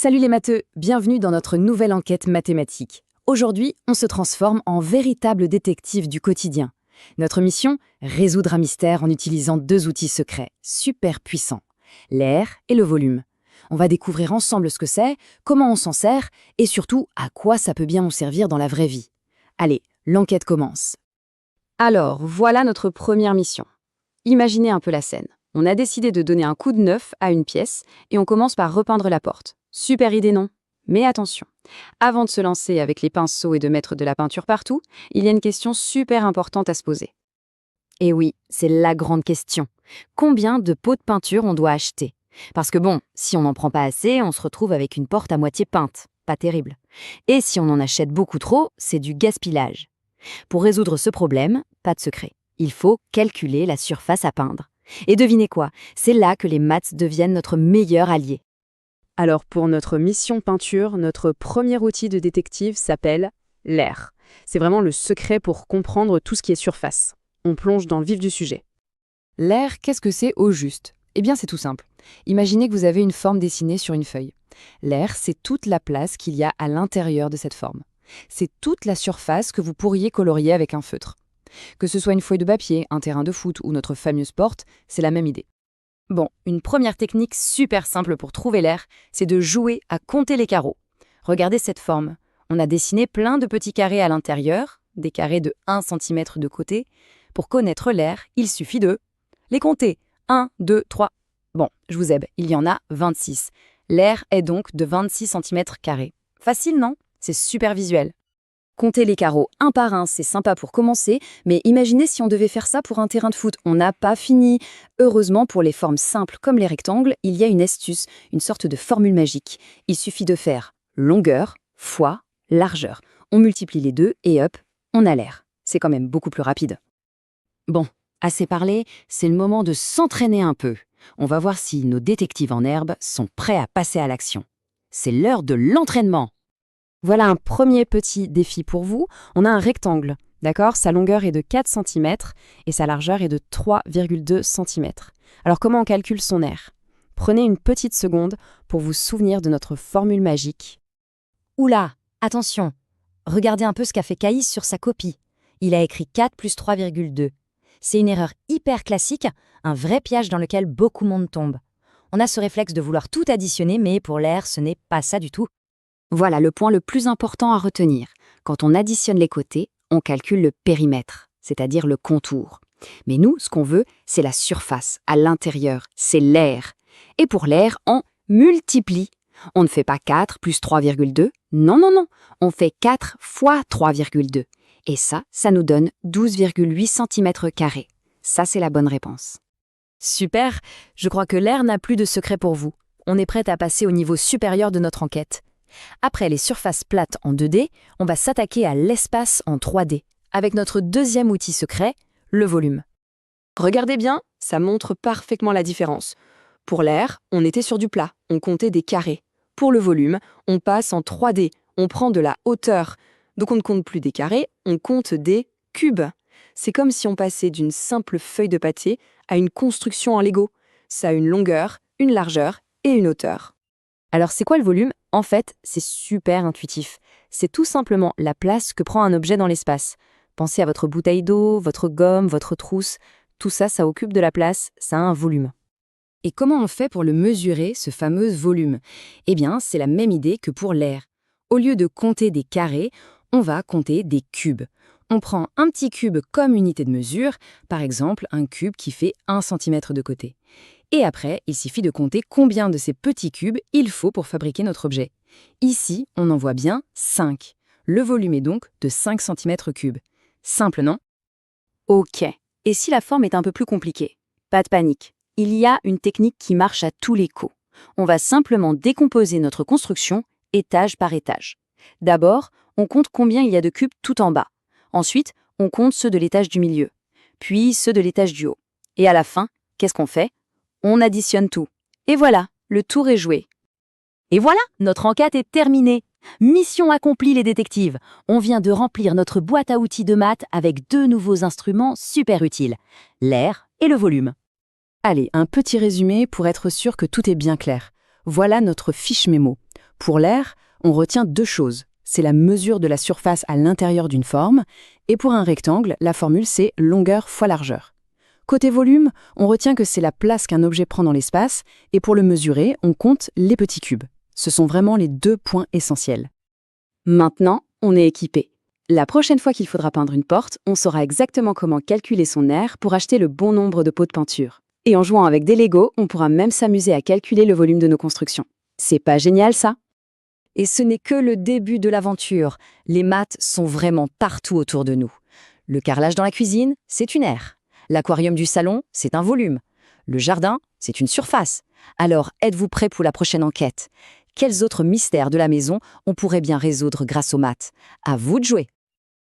Salut les matheux, bienvenue dans notre nouvelle enquête mathématique. Aujourd'hui, on se transforme en véritable détective du quotidien. Notre mission, résoudre un mystère en utilisant deux outils secrets, super puissants, l'air et le volume. On va découvrir ensemble ce que c'est, comment on s'en sert et surtout à quoi ça peut bien nous servir dans la vraie vie. Allez, l'enquête commence. Alors, voilà notre première mission. Imaginez un peu la scène. On a décidé de donner un coup de neuf à une pièce et on commence par repeindre la porte. Super idée, non? Mais attention, avant de se lancer avec les pinceaux et de mettre de la peinture partout, il y a une question super importante à se poser. Et oui, c'est la grande question. Combien de pots de peinture on doit acheter? Parce que bon, si on n'en prend pas assez, on se retrouve avec une porte à moitié peinte. Pas terrible. Et si on en achète beaucoup trop, c'est du gaspillage. Pour résoudre ce problème, pas de secret. Il faut calculer la surface à peindre. Et devinez quoi? C'est là que les maths deviennent notre meilleur allié. Alors pour notre mission peinture, notre premier outil de détective s'appelle l'air. C'est vraiment le secret pour comprendre tout ce qui est surface. On plonge dans le vif du sujet. L'air, qu'est-ce que c'est au juste? Eh bien c'est tout simple. Imaginez que vous avez une forme dessinée sur une feuille. L'air, c'est toute la place qu'il y a à l'intérieur de cette forme. C'est toute la surface que vous pourriez colorier avec un feutre. Que ce soit une feuille de papier, un terrain de foot ou notre fameuse porte, c'est la même idée. Bon, une première technique super simple pour trouver l'air, c'est de jouer à compter les carreaux. Regardez cette forme. On a dessiné plein de petits carrés à l'intérieur, des carrés de 1 cm de côté. Pour connaître l'air, il suffit de les compter. 1, 2, 3. Bon, je vous aide, il y en a 26. L'air est donc de 26 cm². Facile, non? C'est super visuel. Compter les carreaux un par un, c'est sympa pour commencer, mais imaginez si on devait faire ça pour un terrain de foot. On n'a pas fini. Heureusement, pour les formes simples comme les rectangles, il y a une astuce, une sorte de formule magique. Il suffit de faire longueur fois largeur. On multiplie les deux et hop, on a l'air. C'est quand même beaucoup plus rapide. Bon, assez parlé, c'est le moment de s'entraîner un peu. On va voir si nos détectives en herbe sont prêts à passer à l'action. C'est l'heure de l'entraînement. Voilà un premier petit défi pour vous. On a un rectangle, d'accord? Sa longueur est de 4 cm et sa largeur est de 3,2 cm. Alors comment on calcule son air? Prenez une petite seconde pour vous souvenir de notre formule magique. Oula, attention, regardez un peu ce qu'a fait Caïs sur sa copie. Il a écrit 4 plus 3,2. C'est une erreur hyper classique, un vrai piège dans lequel beaucoup de monde tombe. On a ce réflexe de vouloir tout additionner, mais pour l'air, ce n'est pas ça du tout. Voilà le point le plus important à retenir. Quand on additionne les côtés, on calcule le périmètre, c'est-à-dire le contour. Mais nous, ce qu'on veut, c'est la surface, à l'intérieur, c'est l'air. Et pour l'air, on multiplie. On ne fait pas 4 plus 3,2, non, on fait 4 fois 3,2. Et ça nous donne 12,8 cm². Ça, c'est la bonne réponse. Super, je crois que l'air n'a plus de secret pour vous. On est prêt à passer au niveau supérieur de notre enquête. Après les surfaces plates en 2D, on va s'attaquer à l'espace en 3D, avec notre deuxième outil secret, le volume. Regardez bien, ça montre parfaitement la différence. Pour l'air, on était sur du plat, on comptait des carrés. Pour le volume, on passe en 3D, on prend de la hauteur. Donc on ne compte plus des carrés, on compte des cubes. C'est comme si on passait d'une simple feuille de papier à une construction en Lego. Ça a une longueur, une largeur et une hauteur. Alors c'est quoi le volume? En fait, c'est super intuitif. C'est tout simplement la place que prend un objet dans l'espace. Pensez à votre bouteille d'eau, votre gomme, votre trousse. Tout ça, ça occupe de la place, ça a un volume. Et comment on fait pour le mesurer, ce fameux volume? Eh bien, c'est la même idée que pour l'air. Au lieu de compter des carrés, on va compter des cubes. On prend un petit cube comme unité de mesure, par exemple un cube qui fait 1 cm de côté. Et après, il suffit de compter combien de ces petits cubes il faut pour fabriquer notre objet. Ici, on en voit bien 5. Le volume est donc de 5 cm3. Simple, non? Ok. Et si la forme est un peu plus compliquée? Pas de panique. Il y a une technique qui marche à tous les coups. On va simplement décomposer notre construction étage par étage. D'abord, on compte combien il y a de cubes tout en bas. Ensuite, on compte ceux de l'étage du milieu. Puis ceux de l'étage du haut. Et à la fin, qu'est-ce qu'on fait? On additionne tout. Et voilà, le tour est joué. Et voilà, notre enquête est terminée. Mission accomplie les détectives. On vient de remplir notre boîte à outils de maths avec 2 nouveaux instruments super utiles, l'air et le volume. Allez, un petit résumé pour être sûr que tout est bien clair. Voilà notre fiche mémo. Pour l'air, on retient deux choses. C'est la mesure de la surface à l'intérieur d'une forme, et pour un rectangle, la formule c'est longueur fois largeur. Côté volume, on retient que c'est la place qu'un objet prend dans l'espace, et pour le mesurer, on compte les petits cubes. Ce sont vraiment les deux points essentiels. Maintenant, on est équipé. La prochaine fois qu'il faudra peindre une porte, on saura exactement comment calculer son air pour acheter le bon nombre de pots de peinture. Et en jouant avec des Legos, on pourra même s'amuser à calculer le volume de nos constructions. C'est pas génial, ça? Et ce n'est que le début de l'aventure. Les maths sont vraiment partout autour de nous. Le carrelage dans la cuisine, c'est une aire. L'aquarium du salon, c'est un volume. Le jardin, c'est une surface. Alors, êtes-vous prêts pour la prochaine enquête? Quels autres mystères de la maison on pourrait bien résoudre grâce aux maths? À vous de jouer!